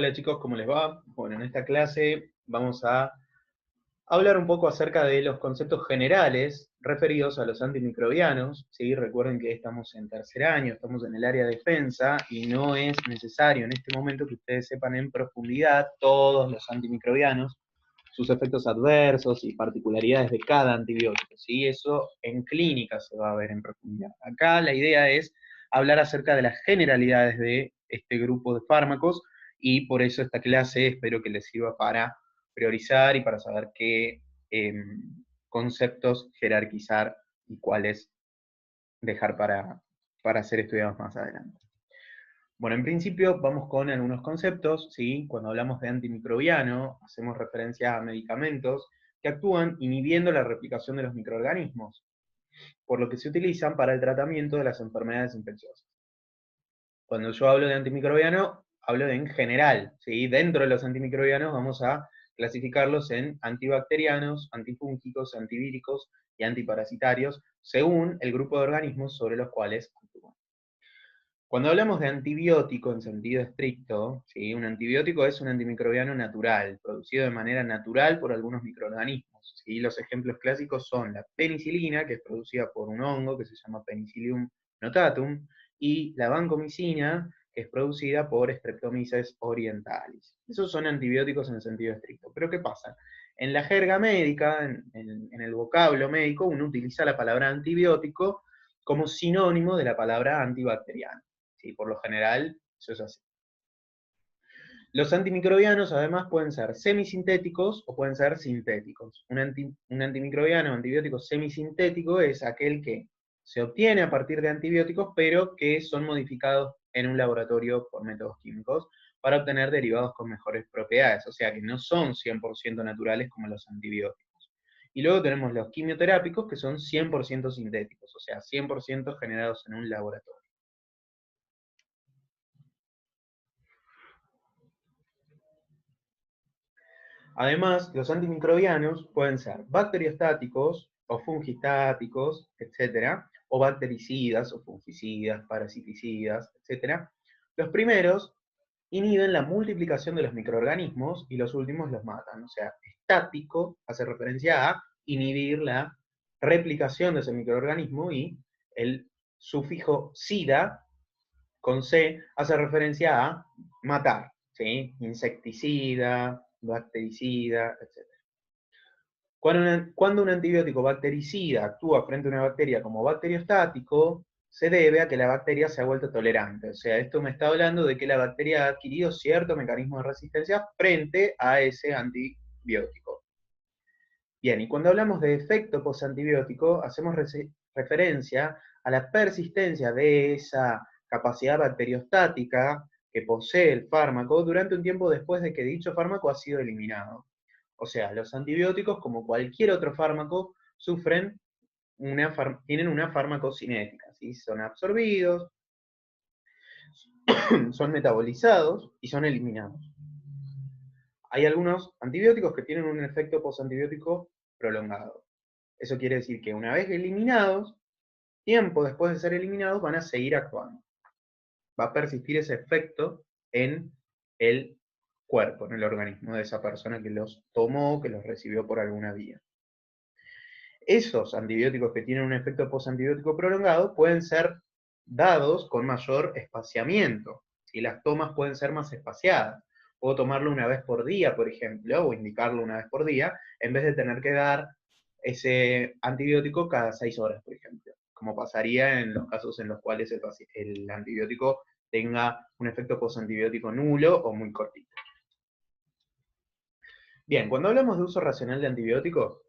Hola chicos, ¿cómo les va? Bueno, en esta clase vamos a hablar un poco acerca de los conceptos generales referidos a los antimicrobianos. ¿Sí? Recuerden que estamos en tercer año, estamos en el área de defensa y no es necesario en este momento que ustedes sepan en profundidad todos los antimicrobianos, sus efectos adversos y particularidades de cada antibiótico. ¿Sí? Eso en clínica se va a ver en profundidad. Acá la idea es hablar acerca de las generalidades de este grupo de fármacos y por eso esta clase espero que les sirva para priorizar y para saber qué conceptos jerarquizar y cuáles dejar para ser estudiados más adelante. Bueno, en principio vamos con algunos conceptos, ¿sí? Cuando hablamos de antimicrobiano, hacemos referencia a medicamentos que actúan inhibiendo la replicación de los microorganismos, por lo que se utilizan para el tratamiento de las enfermedades infecciosas. Cuando yo hablo de antimicrobiano, hablo de en general, ¿sí? Dentro de los antimicrobianos vamos a clasificarlos en antibacterianos, antifúngicos, antivíricos y antiparasitarios, según el grupo de organismos sobre los cuales actúan. Cuando hablamos de antibiótico en sentido estricto, ¿sí? Un antibiótico es un antimicrobiano natural, producido de manera natural por algunos microorganismos. ¿Sí? Los ejemplos clásicos son la penicilina, que es producida por un hongo que se llama Penicillium notatum, y la vancomicina, que es producida por Streptomyces orientalis. Esos son antibióticos en sentido estricto. Pero ¿qué pasa? En la jerga médica, en el vocablo médico, uno utiliza la palabra antibiótico como sinónimo de la palabra antibacteriano. ¿Sí? Por lo general, eso es así. Los antimicrobianos además pueden ser semisintéticos o pueden ser sintéticos. Un antimicrobiano, antibiótico semisintético es aquel que se obtiene a partir de antibióticos, pero que son modificados en un laboratorio por métodos químicos para obtener derivados con mejores propiedades, o sea que no son 100% naturales como los antibióticos. Y luego tenemos los quimioterápicos que son 100% sintéticos, o sea, 100% generados en un laboratorio. Además, los antimicrobianos pueden ser bacteriostáticos o fungistáticos, etc., o bactericidas o fungicidas, parasiticidas, etc. Los primeros inhiben la multiplicación de los microorganismos y los últimos los matan. O sea, estático hace referencia a inhibir la replicación de ese microorganismo y el sufijo sida con C hace referencia a matar, ¿sí? Insecticida, bactericida, etc. Cuando un antibiótico bactericida actúa frente a una bacteria como bacteriostático, se debe a que la bacteria se ha vuelto tolerante. O sea, esto me está hablando de que la bacteria ha adquirido cierto mecanismo de resistencia frente a ese antibiótico. Bien, y cuando hablamos de efecto postantibiótico, hacemos referencia a la persistencia de esa capacidad bacteriostática que posee el fármaco durante un tiempo después de que dicho fármaco ha sido eliminado. O sea, los antibióticos, como cualquier otro fármaco, tienen una farmacocinética, ¿sí? Son absorbidos, son metabolizados y son eliminados. Hay algunos antibióticos que tienen un efecto postantibiótico prolongado. Eso quiere decir que una vez eliminados, tiempo después de ser eliminados, van a seguir actuando. Va a persistir ese efecto en el cuerpo, en el organismo de esa persona que los tomó, que los recibió por alguna vía. Esos antibióticos que tienen un efecto postantibiótico prolongado pueden ser dados con mayor espaciamiento, y las tomas pueden ser más espaciadas. Puedo tomarlo una vez por día, por ejemplo, o indicarlo una vez por día, en vez de tener que dar ese antibiótico cada 6 horas, por ejemplo, como pasaría en los casos en los cuales el antibiótico tenga un efecto postantibiótico nulo o muy cortito. Bien, cuando hablamos de uso racional de antibióticos,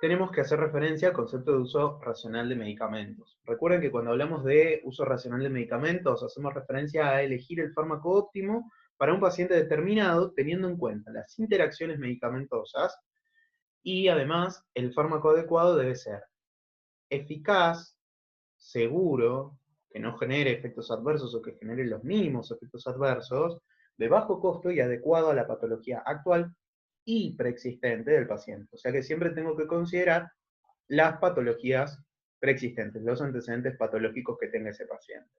tenemos que hacer referencia al concepto de uso racional de medicamentos. Recuerden que cuando hablamos de uso racional de medicamentos, hacemos referencia a elegir el fármaco óptimo para un paciente determinado, teniendo en cuenta las interacciones medicamentosas, y además el fármaco adecuado debe ser eficaz, seguro, que no genere efectos adversos o que genere los mínimos efectos adversos, de bajo costo y adecuado a la patología actual y preexistente del paciente. O sea que siempre tengo que considerar las patologías preexistentes, los antecedentes patológicos que tenga ese paciente.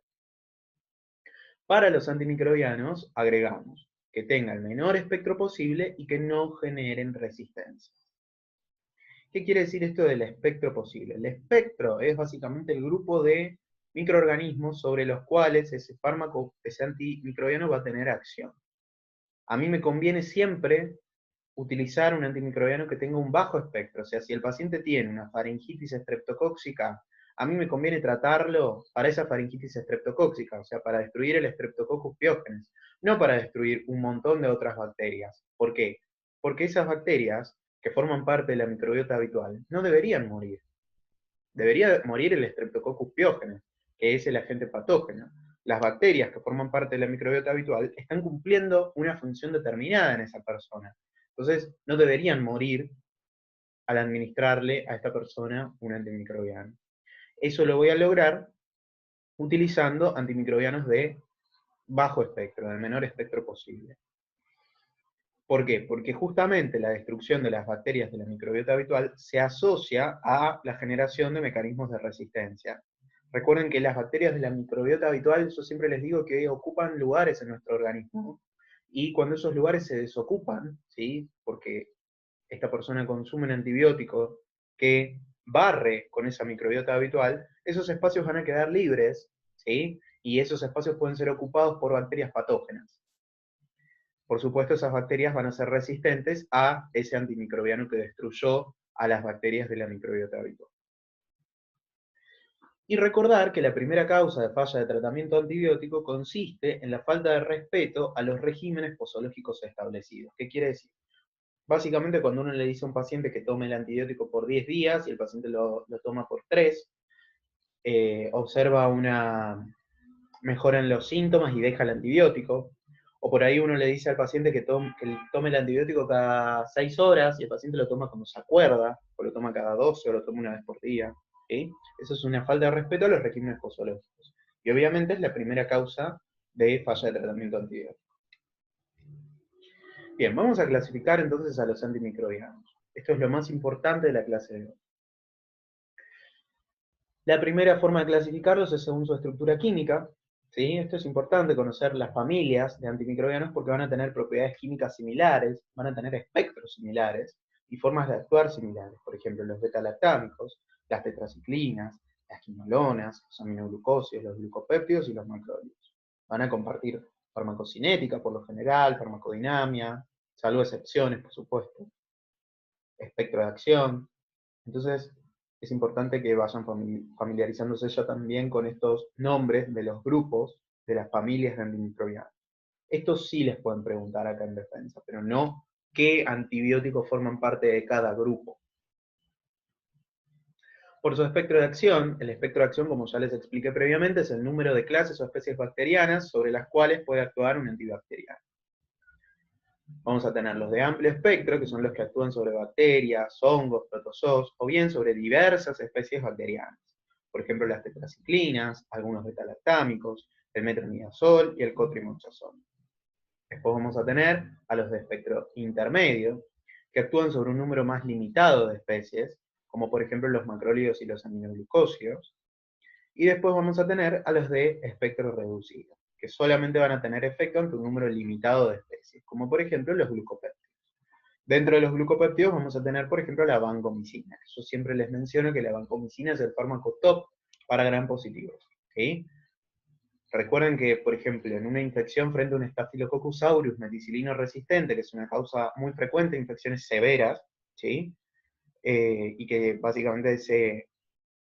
Para los antimicrobianos agregamos que tenga el menor espectro posible y que no generen resistencia. ¿Qué quiere decir esto del espectro posible? El espectro es básicamente el grupo de microorganismos sobre los cuales ese fármaco, ese antimicrobiano va a tener acción. A mí me conviene siempre utilizar un antimicrobiano que tenga un bajo espectro. O sea, si el paciente tiene una faringitis estreptocóxica, a mí me conviene tratarlo para esa faringitis estreptocóxica, o sea, para destruir el Streptococcus pyogenes, no para destruir un montón de otras bacterias. ¿Por qué? Porque esas bacterias, que forman parte de la microbiota habitual, no deberían morir. Debería morir el Streptococcus pyogenes, que es el agente patógeno. Las bacterias que forman parte de la microbiota habitual están cumpliendo una función determinada en esa persona. Entonces, no deberían morir al administrarle a esta persona un antimicrobiano. Eso lo voy a lograr utilizando antimicrobianos de bajo espectro, del menor espectro posible. ¿Por qué? Porque justamente la destrucción de las bacterias de la microbiota habitual se asocia a la generación de mecanismos de resistencia. Recuerden que las bacterias de la microbiota habitual, yo siempre les digo que ocupan lugares en nuestro organismo, y cuando esos lugares se desocupan, ¿sí? Porque esta persona consume un antibiótico que barre con esa microbiota habitual, esos espacios van a quedar libres, ¿sí? Y esos espacios pueden ser ocupados por bacterias patógenas. Por supuesto, esas bacterias van a ser resistentes a ese antimicrobiano que destruyó a las bacterias de la microbiota habitual. Y recordar que la primera causa de falla de tratamiento antibiótico consiste en la falta de respeto a los regímenes posológicos establecidos. ¿Qué quiere decir? Básicamente, cuando uno le dice a un paciente que tome el antibiótico por 10 días y el paciente lo toma por 3, observa una mejora en los síntomas y deja el antibiótico. O por ahí uno le dice al paciente que tome el antibiótico cada 6 horas y el paciente lo toma cuando se acuerda, o lo toma cada 12 o lo toma una vez por día. ¿Sí? Eso es una falta de respeto a los regímenes posológicos. Y obviamente es la primera causa de falla de tratamiento antibiótico. Bien, vamos a clasificar entonces a los antimicrobianos. Esto es lo más importante de la clase de hoy. La primera forma de clasificarlos es según su estructura química. ¿Sí? Esto es importante, conocer las familias de antimicrobianos porque van a tener propiedades químicas similares, van a tener espectros similares y formas de actuar similares. Por ejemplo, los beta-lactámicos, las tetraciclinas, las quinolonas, los aminoglucósidos, los glucopéptidos y los macrólidos. Van a compartir farmacocinética por lo general, farmacodinamia, salvo excepciones, por supuesto, espectro de acción. Entonces, es importante que vayan familiarizándose ya también con estos nombres de los grupos de las familias de antimicrobianos. Estos sí les pueden preguntar acá en defensa, pero no qué antibióticos forman parte de cada grupo. Por su espectro de acción, el espectro de acción, como ya les expliqué previamente, es el número de clases o especies bacterianas sobre las cuales puede actuar un antibacteriano. Vamos a tener los de amplio espectro, que son los que actúan sobre bacterias, hongos, protozoos, o bien sobre diversas especies bacterianas. Por ejemplo, las tetraciclinas, algunos beta-lactámicos, el metronidazol y el cotrimoxazol. Después vamos a tener a los de espectro intermedio, que actúan sobre un número más limitado de especies, como por ejemplo los macrólidos y los aminoglucósidos. Y después vamos a tener a los de espectro reducido, que solamente van a tener efecto ante un número limitado de especies, como por ejemplo los glucopéptidos. Dentro de los glucopéptidos vamos a tener, por ejemplo, la vancomicina. Yo siempre les menciono que la vancomicina es el fármaco top para gram positivos. ¿Sí? Recuerden que, por ejemplo, en una infección frente a un Staphylococcus aureus meticilino resistente, que es una causa muy frecuente de infecciones severas, ¿sí? Y que básicamente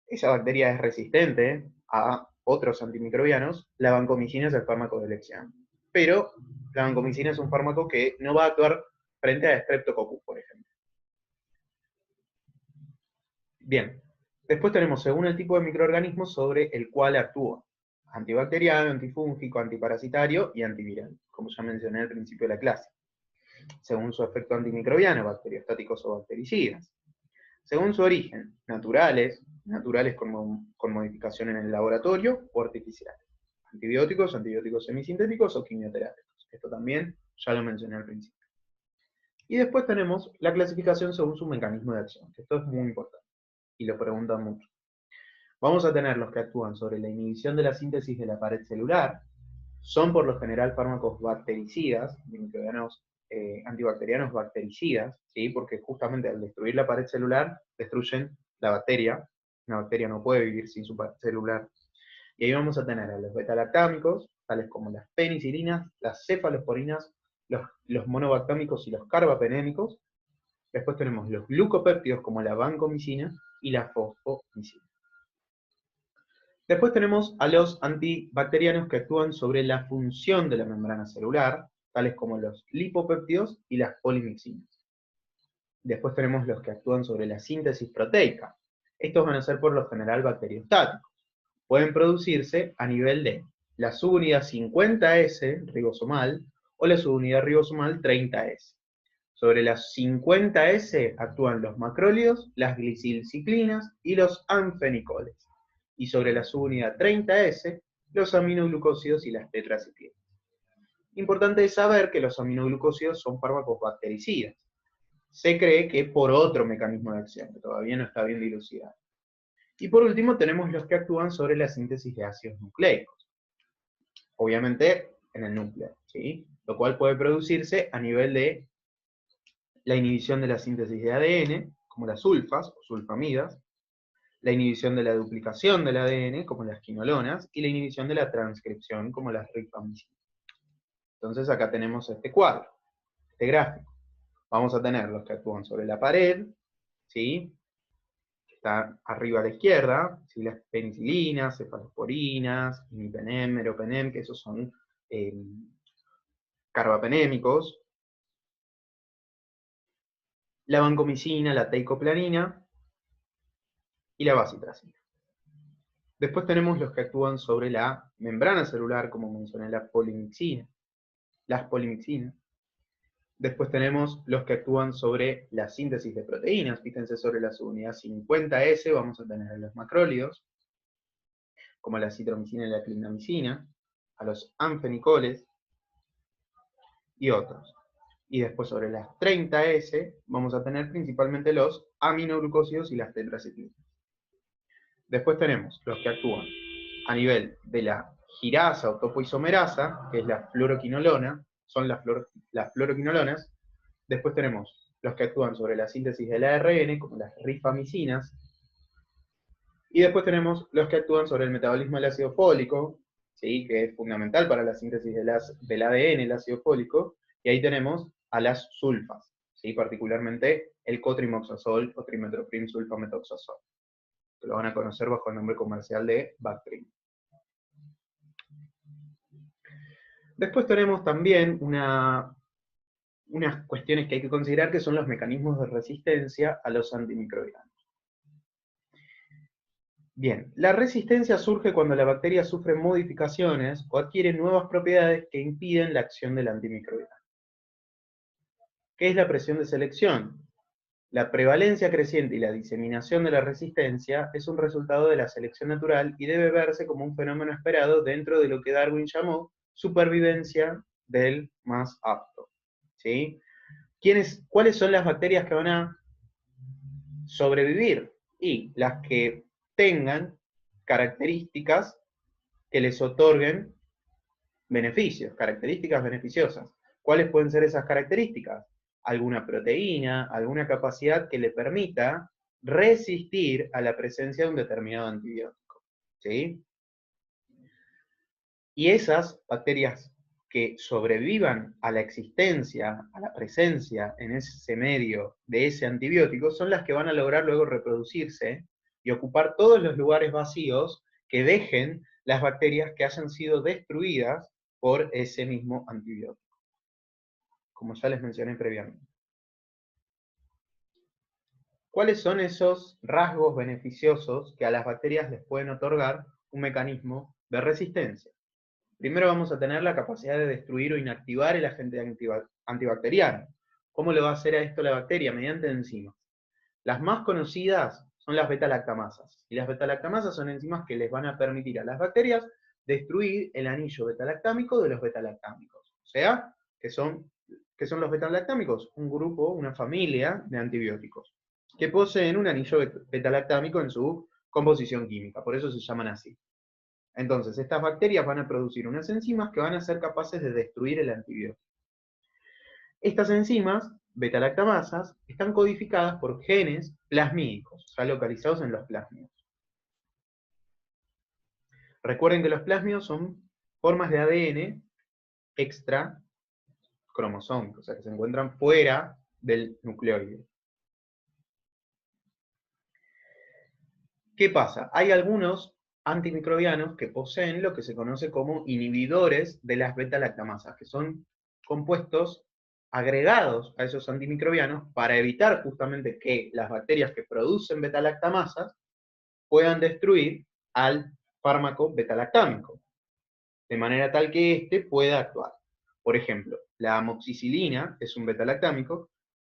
esa bacteria es resistente a otros antimicrobianos, la vancomicina es el fármaco de elección. Pero la vancomicina es un fármaco que no va a actuar frente a Streptococcus, por ejemplo. Bien, después tenemos según el tipo de microorganismo sobre el cual actúa. Antibacteriano, antifúngico, antiparasitario y antiviral, como ya mencioné al principio de la clase. Según su efecto antimicrobiano, bacteriostáticos o bactericidas. Según su origen, naturales con modificación en el laboratorio o artificiales. Antibióticos, antibióticos semisintéticos o quimioterápicos. Esto también ya lo mencioné al principio. Y después tenemos la clasificación según su mecanismo de acción, que esto es muy importante y lo preguntan mucho. Vamos a tener los que actúan sobre la inhibición de la síntesis de la pared celular, son por lo general fármacos bactericidas, antimicrobianos antibacterianos bactericidas, ¿sí? Porque justamente al destruir la pared celular, destruyen la bacteria. Una bacteria no puede vivir sin su pared celular. Y ahí vamos a tener a los betalactámicos, tales como las penicilinas, las cefalosporinas, los monobactámicos y los carbapenémicos. Después tenemos los glucopéptidos como la vancomicina y la fosfomicina. Después tenemos a los antibacterianos que actúan sobre la función de la membrana celular, tales como los lipopéptidos y las polimixinas. Después tenemos los que actúan sobre la síntesis proteica. Estos van a ser por lo general bacteriostáticos. Pueden producirse a nivel de la subunidad 50S ribosomal o la subunidad ribosomal 30S. Sobre las 50S actúan los macrólidos, las glicilciclinas y los anfenicoles. Y sobre la subunidad 30S, los aminoglucósidos y las tetraciclinas. Importante es saber que los aminoglucósidos son fármacos bactericidas. Se cree que por otro mecanismo de acción, que todavía no está bien dilucidado. Y por último tenemos los que actúan sobre la síntesis de ácidos nucleicos. Obviamente en el núcleo, ¿sí? Lo cual puede producirse a nivel de la inhibición de la síntesis de ADN, como las sulfas o sulfamidas, la inhibición de la duplicación del ADN, como las quinolonas, y la inhibición de la transcripción, como las rifamicinas. Entonces acá tenemos este cuadro, este gráfico. Vamos a tener los que actúan sobre la pared, ¿sí? Está arriba a la izquierda, ¿sí? Las penicilinas, cefalosporinas, imipenem, meropenem, que esos son carbapenémicos, la vancomicina, la teicoplanina y la bacitracina. Después tenemos los que actúan sobre la membrana celular, como mencioné, las polimixinas. Después tenemos los que actúan sobre la síntesis de proteínas. Fíjense sobre la subunidad 50S, vamos a tener a los macrólidos, como la citromicina y la clindamicina, a los anfenicoles y otros. Y después sobre las 30S vamos a tener principalmente los aminoglucósidos y las tetraciclinas. Después tenemos los que actúan a nivel de la girasa o topoisomerasa, que es la fluoroquinolona, son las fluoroquinolonas. Después tenemos los que actúan sobre la síntesis del ARN, como las rifamicinas. Y después tenemos los que actúan sobre el metabolismo del ácido fólico, ¿sí? Que es fundamental para la síntesis del ADN, el ácido fólico. Y ahí tenemos a las sulfas, ¿sí? Particularmente el cotrimoxazol o trimetoprim sulfametoxazol, que lo van a conocer bajo el nombre comercial de Bactrim. Después tenemos también unas cuestiones que hay que considerar, que son los mecanismos de resistencia a los antimicrobianos. Bien, la resistencia surge cuando la bacteria sufre modificaciones o adquiere nuevas propiedades que impiden la acción del antimicrobiano. ¿Qué es la presión de selección? La prevalencia creciente y la diseminación de la resistencia es un resultado de la selección natural y debe verse como un fenómeno esperado dentro de lo que Darwin llamó supervivencia del más apto. ¿Sí? ¿Cuáles son las bacterias que van a sobrevivir? Y las que tengan características que les otorguen beneficios, características beneficiosas. ¿Cuáles pueden ser esas características? Alguna proteína, alguna capacidad que le permita resistir a la presencia de un determinado antibiótico. ¿Sí? Y esas bacterias que sobrevivan a la existencia, a la presencia en ese medio de ese antibiótico, son las que van a lograr luego reproducirse y ocupar todos los lugares vacíos que dejen las bacterias que hayan sido destruidas por ese mismo antibiótico, como ya les mencioné previamente. ¿Cuáles son esos rasgos beneficiosos que a las bacterias les pueden otorgar un mecanismo de resistencia? Primero vamos a tener la capacidad de destruir o inactivar el agente antibacteriano. ¿Cómo le va a hacer a esto la bacteria? Mediante enzimas. Las más conocidas son las beta-lactamasas. Y las beta-lactamasas son enzimas que les van a permitir a las bacterias destruir el anillo beta-lactámico de los beta-lactámicos. O sea, ¿qué son los beta-lactámicos? Un grupo, una familia de antibióticos que poseen un anillo beta-lactámico en su composición química. Por eso se llaman así. Entonces, estas bacterias van a producir unas enzimas que van a ser capaces de destruir el antibiótico. Estas enzimas, beta-lactamasas, están codificadas por genes plasmídicos, o sea, localizados en los plásmidos. Recuerden que los plásmidos son formas de ADN extra cromosómicos, o sea, que se encuentran fuera del nucleoide. ¿Qué pasa? Hay algunos antimicrobianos que poseen lo que se conoce como inhibidores de las beta-lactamasas, que son compuestos agregados a esos antimicrobianos para evitar justamente que las bacterias que producen beta-lactamasas puedan destruir al fármaco beta-lactámico, de manera tal que éste pueda actuar. Por ejemplo, la amoxicilina es un beta-lactámico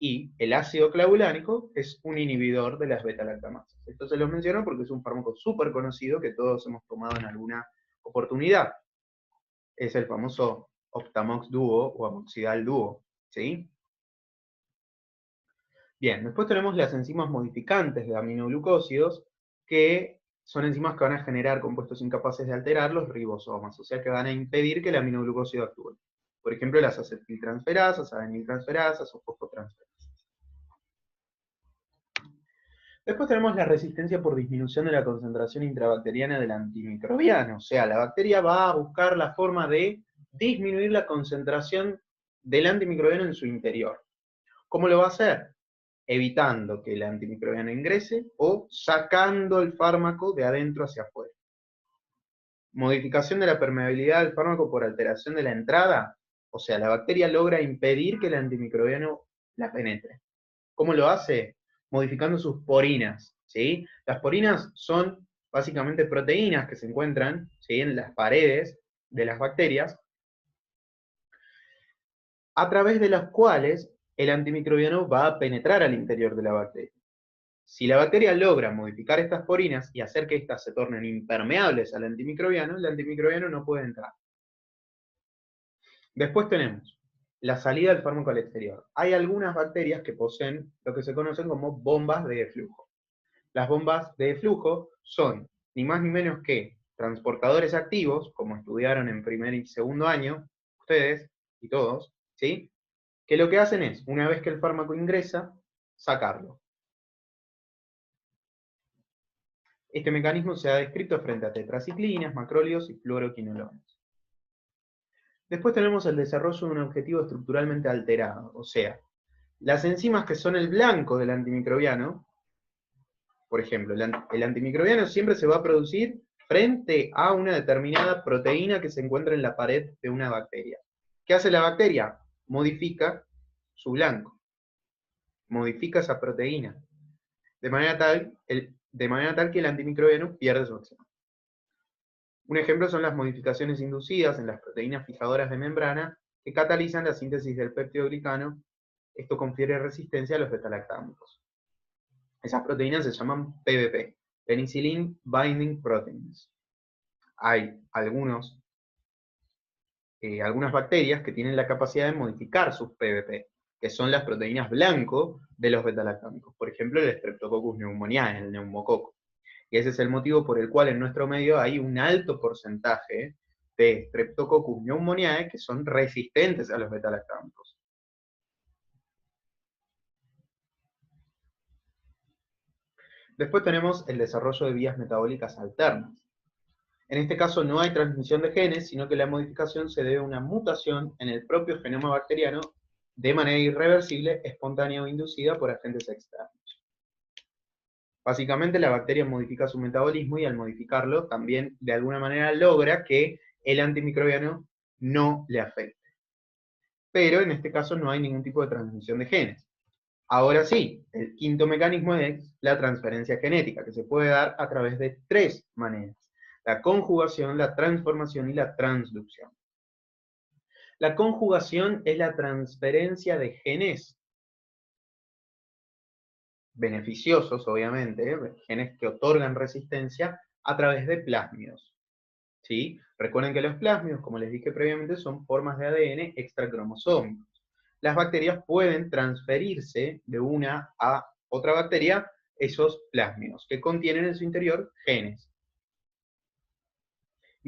y el ácido clavulánico es un inhibidor de las beta-lactamasas. Esto se los menciono porque es un fármaco súper conocido que todos hemos tomado en alguna oportunidad. Es el famoso Optamox Duo o Amoxidal Duo, ¿sí? Bien, después tenemos las enzimas modificantes de aminoglucósidos, que son enzimas que van a generar compuestos incapaces de alterar los ribosomas, o sea que van a impedir que el aminoglucósido actúe. Por ejemplo, las acetiltransferasas, adeniltransferasas o fosfotransferasas. Después tenemos la resistencia por disminución de la concentración intrabacteriana del antimicrobiano, o sea, la bacteria va a buscar la forma de disminuir la concentración del antimicrobiano en su interior. ¿Cómo lo va a hacer? Evitando que el antimicrobiano ingrese o sacando el fármaco de adentro hacia afuera. Modificación de la permeabilidad del fármaco por alteración de la entrada, o sea, la bacteria logra impedir que el antimicrobiano la penetre. ¿Cómo lo hace? Modificando sus porinas, ¿sí? Las porinas son básicamente proteínas que se encuentran, ¿sí?, en las paredes de las bacterias, a través de las cuales el antimicrobiano va a penetrar al interior de la bacteria. Si la bacteria logra modificar estas porinas y hacer que éstas se tornen impermeables al antimicrobiano, el antimicrobiano no puede entrar. Después tenemos la salida del fármaco al exterior. Hay algunas bacterias que poseen lo que se conocen como bombas de flujo. Las bombas de flujo son ni más ni menos que transportadores activos, como estudiaron en primer y segundo año, ustedes y todos, ¿sí?, que lo que hacen es, una vez que el fármaco ingresa, sacarlo. Este mecanismo se ha descrito frente a tetraciclinas, macrólidos y fluoroquinolonas. Después tenemos el desarrollo de un objetivo estructuralmente alterado, o sea, las enzimas que son el blanco del antimicrobiano, por ejemplo, el antimicrobiano siempre se va a producir frente a una determinada proteína que se encuentra en la pared de una bacteria. ¿Qué hace la bacteria? Modifica su blanco, modifica esa proteína, de manera tal que el antimicrobiano pierde su acción. Un ejemplo son las modificaciones inducidas en las proteínas fijadoras de membrana que catalizan la síntesis del peptidoglicano. Esto confiere resistencia a los betalactámicos. Esas proteínas se llaman PBP, Penicillin Binding Proteins. Hay algunas bacterias que tienen la capacidad de modificar sus PBP, que son las proteínas blanco de los betalactámicos. Por ejemplo, el Streptococcus pneumoniae, el neumococo. Y ese es el motivo por el cual en nuestro medio hay un alto porcentaje de Streptococcus pneumoniae que son resistentes a los betalactámicos. Después tenemos el desarrollo de vías metabólicas alternas. En este caso no hay transmisión de genes, sino que la modificación se debe a una mutación en el propio genoma bacteriano de manera irreversible, espontánea o inducida por agentes externos. Básicamente la bacteria modifica su metabolismo y al modificarlo también de alguna manera logra que el antimicrobiano no le afecte. Pero en este caso no hay ningún tipo de transmisión de genes. Ahora sí, el quinto mecanismo es la transferencia genética, que se puede dar a través de tres maneras: la conjugación, la transformación y la transducción. La conjugación es la transferencia de genes beneficiosos, obviamente, genes que otorgan resistencia a través de plásmidos, ¿sí? Recuerden que los plásmidos, como les dije previamente, son formas de ADN extracromosómicos. Las bacterias pueden transferirse de una a otra bacteria esos plásmidos, que contienen en su interior genes.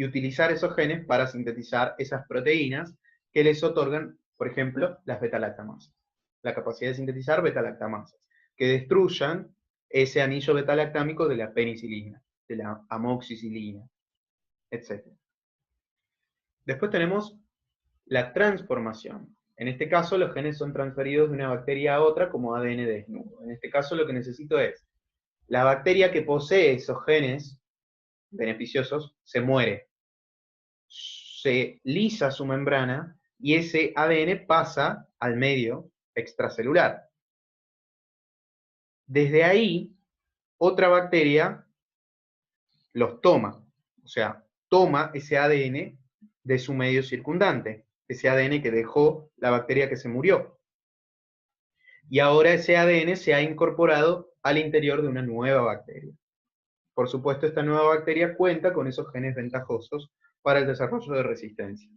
y utilizar esos genes para sintetizar esas proteínas que les otorgan, por ejemplo, las beta-lactamasas. La capacidad de sintetizar beta-lactamasas, que destruyan ese anillo beta-lactámico de la penicilina, de la amoxicilina, etc. Después tenemos la transformación. En este caso, los genes son transferidos de una bacteria a otra como ADN desnudo. En este caso, lo que necesito es, la bacteria que posee esos genes beneficiosos se muere, se lisa su membrana y ese ADN pasa al medio extracelular. Desde ahí, otra bacteria los toma, o sea, toma ese ADN de su medio circundante, ese ADN que dejó la bacteria que se murió. Y ahora ese ADN se ha incorporado al interior de una nueva bacteria. Por supuesto, esta nueva bacteria cuenta con esos genes ventajosos para el desarrollo de resistencia.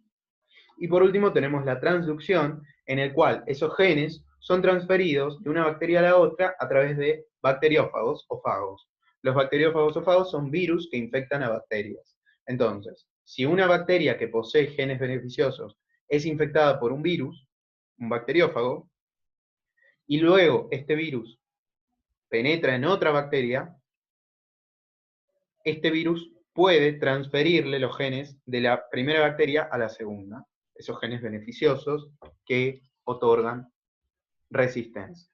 Y por último tenemos la transducción, en el cual esos genes son transferidos de una bacteria a la otra a través de bacteriófagos o fagos. Los bacteriófagos o fagos son virus que infectan a bacterias. Entonces, si una bacteria que posee genes beneficiosos es infectada por un virus, un bacteriófago, y luego este virus penetra en otra bacteria, este virus puede transferirle los genes de la primera bacteria a la segunda, esos genes beneficiosos que otorgan resistencia.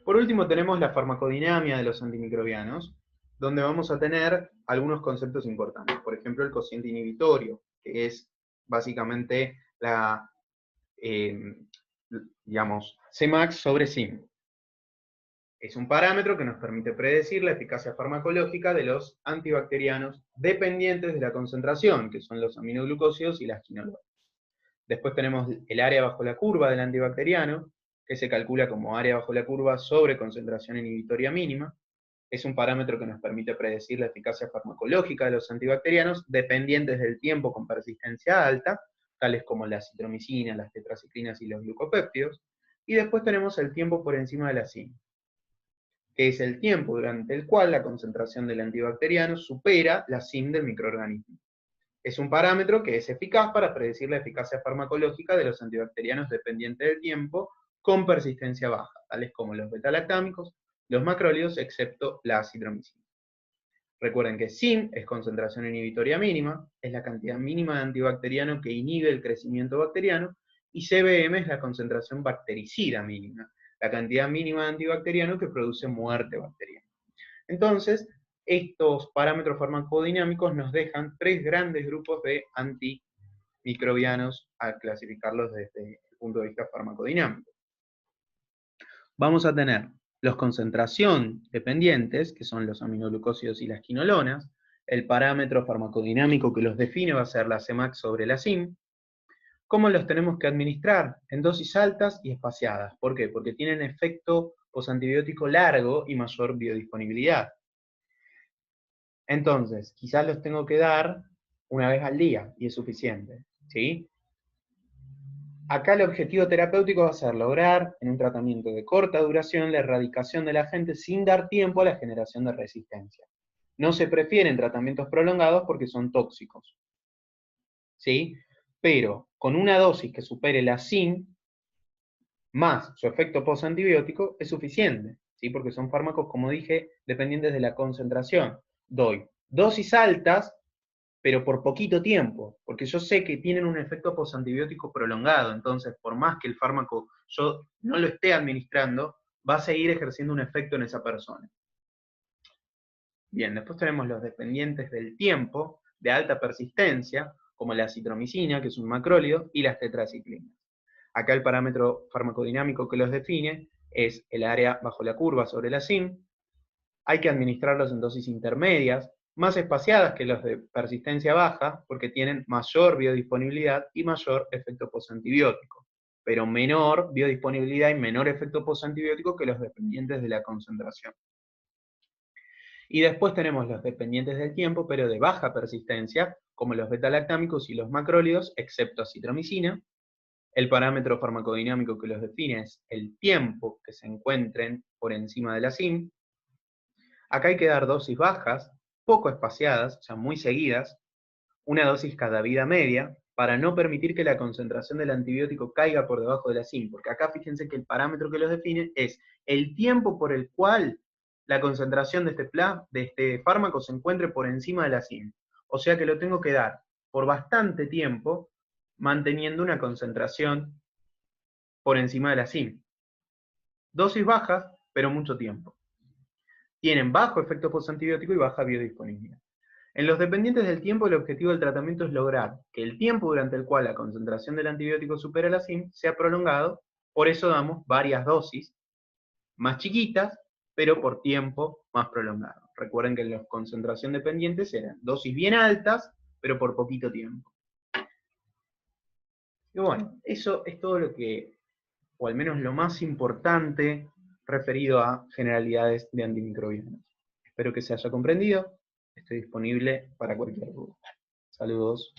Por último tenemos la farmacodinámica de los antimicrobianos, donde vamos a tener algunos conceptos importantes. Por ejemplo, el cociente inhibitorio, que es básicamente la, digamos, Cmax sobre Sim. Es un parámetro que nos permite predecir la eficacia farmacológica de los antibacterianos dependientes de la concentración, que son los aminoglucósidos y las quinolonas. Después tenemos el área bajo la curva del antibacteriano, que se calcula como área bajo la curva sobre concentración inhibitoria mínima. Es un parámetro que nos permite predecir la eficacia farmacológica de los antibacterianos dependientes del tiempo con persistencia alta, tales como la citromicina, las tetraciclinas y los glucopéptidos. Y después tenemos el tiempo por encima de la CIM, que es el tiempo durante el cual la concentración del antibacteriano supera la CIM del microorganismo. Es un parámetro que es eficaz para predecir la eficacia farmacológica de los antibacterianos dependientes del tiempo con persistencia baja, tales como los beta-lactámicos, los macrólidos, excepto la acitromicina. Recuerden que CIM es concentración inhibitoria mínima, es la cantidad mínima de antibacteriano que inhibe el crecimiento bacteriano, y CBM es la concentración bactericida mínima, la cantidad mínima de antibacteriano que produce muerte bacteriana. Entonces, estos parámetros farmacodinámicos nos dejan tres grandes grupos de antimicrobianos al clasificarlos desde el punto de vista farmacodinámico. Vamos a tener los concentración dependientes, que son los aminoglucósidos y las quinolonas. El parámetro farmacodinámico que los define va a ser la Cmax sobre la CIM. ¿Cómo los tenemos que administrar? En dosis altas y espaciadas. ¿Por qué? Porque tienen efecto posantibiótico largo y mayor biodisponibilidad. Entonces, quizás los tengo que dar una vez al día y es suficiente, ¿sí? Acá el objetivo terapéutico va a ser lograr, en un tratamiento de corta duración, la erradicación del agente sin dar tiempo a la generación de resistencia. No se prefieren tratamientos prolongados porque son tóxicos, ¿sí? Pero con una dosis que supere la CIM, más su efecto postantibiótico, es suficiente, ¿sí? Porque son fármacos, como dije, dependientes de la concentración. Doy dosis altas, pero por poquito tiempo, porque yo sé que tienen un efecto postantibiótico prolongado, entonces por más que el fármaco yo no lo esté administrando, va a seguir ejerciendo un efecto en esa persona. Bien, después tenemos los dependientes del tiempo, de alta persistencia, como la citromicina, que es un macrólido, y las tetraciclinas. Acá el parámetro farmacodinámico que los define es el área bajo la curva sobre la CIM. Hay que administrarlos en dosis intermedias, más espaciadas que los de persistencia baja, porque tienen mayor biodisponibilidad y mayor efecto postantibiótico, pero menor biodisponibilidad y menor efecto postantibiótico que los dependientes de la concentración. Y después tenemos los dependientes del tiempo, pero de baja persistencia, como los beta-lactámicos y los macrólidos, excepto citromicina. El parámetro farmacodinámico que los define es el tiempo que se encuentren por encima de la CIM. Acá hay que dar dosis bajas, poco espaciadas, o sea, muy seguidas, una dosis cada vida media, para no permitir que la concentración del antibiótico caiga por debajo de la CIM, porque acá fíjense que el parámetro que los define es el tiempo por el cual la concentración de este fármaco se encuentre por encima de la CIM. O sea que lo tengo que dar por bastante tiempo, manteniendo una concentración por encima de la CIM. Dosis bajas, pero mucho tiempo. Tienen bajo efecto postantibiótico y baja biodisponibilidad. En los dependientes del tiempo, el objetivo del tratamiento es lograr que el tiempo durante el cual la concentración del antibiótico supera la CIM sea prolongado, por eso damos varias dosis más chiquitas, pero por tiempo más prolongado. Recuerden que las concentración dependientes eran dosis bien altas, pero por poquito tiempo. Y bueno, eso es todo lo que, o al menos lo más importante, referido a generalidades de antimicrobianos. Espero que se haya comprendido. Estoy disponible para cualquier duda. Saludos.